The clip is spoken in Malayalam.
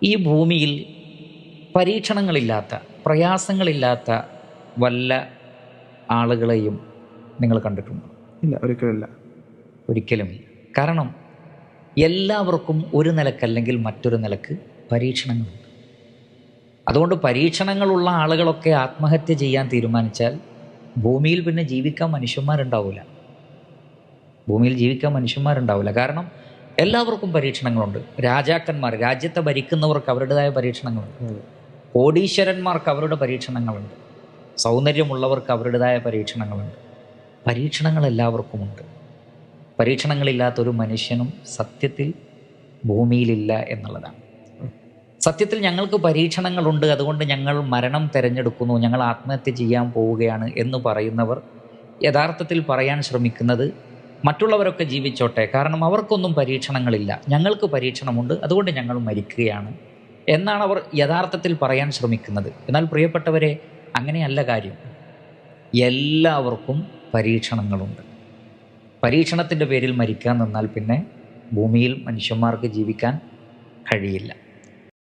ഈ ഭൂമിയിൽ പരീക്ഷണങ്ങളില്ലാത്ത, പ്രയാസങ്ങളില്ലാത്ത വല്ല ആളുകളെയും നിങ്ങൾ കണ്ടിട്ടുണ്ടോ? ഇല്ല, ഒരിക്കലുമില്ല. ഒരിക്കലുമില്ല. കാരണം എല്ലാവർക്കും ഒരു നിലക്കല്ലെങ്കിൽ മറ്റൊരു നിലക്ക് പരീക്ഷണങ്ങളുണ്ട്. അതുകൊണ്ട് പരീക്ഷണങ്ങളുള്ള ആളുകളൊക്കെ ആത്മഹത്യ ചെയ്യാൻ തീരുമാനിച്ചാൽ ഭൂമിയിൽ പിന്നെ ജീവിക്കാൻ മനുഷ്യന്മാരുണ്ടാവില്ല. ഭൂമിയിൽ ജീവിക്കാൻ മനുഷ്യന്മാരുണ്ടാവില്ല. കാരണം എല്ലാവർക്കും പരീക്ഷണങ്ങളുണ്ട്. രാജാക്കന്മാർ, രാജ്യത്തെ ഭരിക്കുന്നവർക്ക് അവരുടേതായ പരീക്ഷണങ്ങളുണ്ട്. കോടീശ്വരന്മാർക്ക് അവരുടെ പരീക്ഷണങ്ങളുണ്ട്. സൗന്ദര്യമുള്ളവർക്ക് അവരുടേതായ പരീക്ഷണങ്ങളുണ്ട്. പരീക്ഷണങ്ങൾ എല്ലാവർക്കുമുണ്ട്. പരീക്ഷണങ്ങളില്ലാത്തൊരു മനുഷ്യനും സത്യത്തിൽ ഭൂമിയിലില്ല എന്നുള്ളതാണ്. സത്യത്തിൽ ഞങ്ങൾക്ക് പരീക്ഷണങ്ങളുണ്ട്, അതുകൊണ്ട് ഞങ്ങൾ മരണം തിരഞ്ഞെടുക്കുന്നു, ഞങ്ങൾ ആത്മഹത്യ ചെയ്യാൻ പോവുകയാണ് എന്ന് പറയുന്നവർ യഥാർത്ഥത്തിൽ പറയാൻ ശ്രമിക്കുന്നത് മറ്റുള്ളവരൊക്കെ ജീവിച്ചോട്ടെ, കാരണം അവർക്കൊന്നും പരീക്ഷണങ്ങളില്ല, ഞങ്ങൾക്ക് പരീക്ഷണമുണ്ട്, അതുകൊണ്ട് ഞങ്ങൾ മരിക്കുകയാണ് എന്നാണ് അവർ യഥാർത്ഥത്തിൽ പറയാൻ ശ്രമിക്കുന്നത്. എന്നാൽ പ്രിയപ്പെട്ടവരെ, അങ്ങനെയല്ല കാര്യം. എല്ലാവർക്കും പരീക്ഷണങ്ങളുണ്ട്. പരീക്ഷണത്തിൻ്റെ പേരിൽ മരിക്കാൻ നിന്നാൽ പിന്നെ ഭൂമിയിൽ മനുഷ്യന്മാർക്ക് ജീവിക്കാൻ കഴിയില്ല.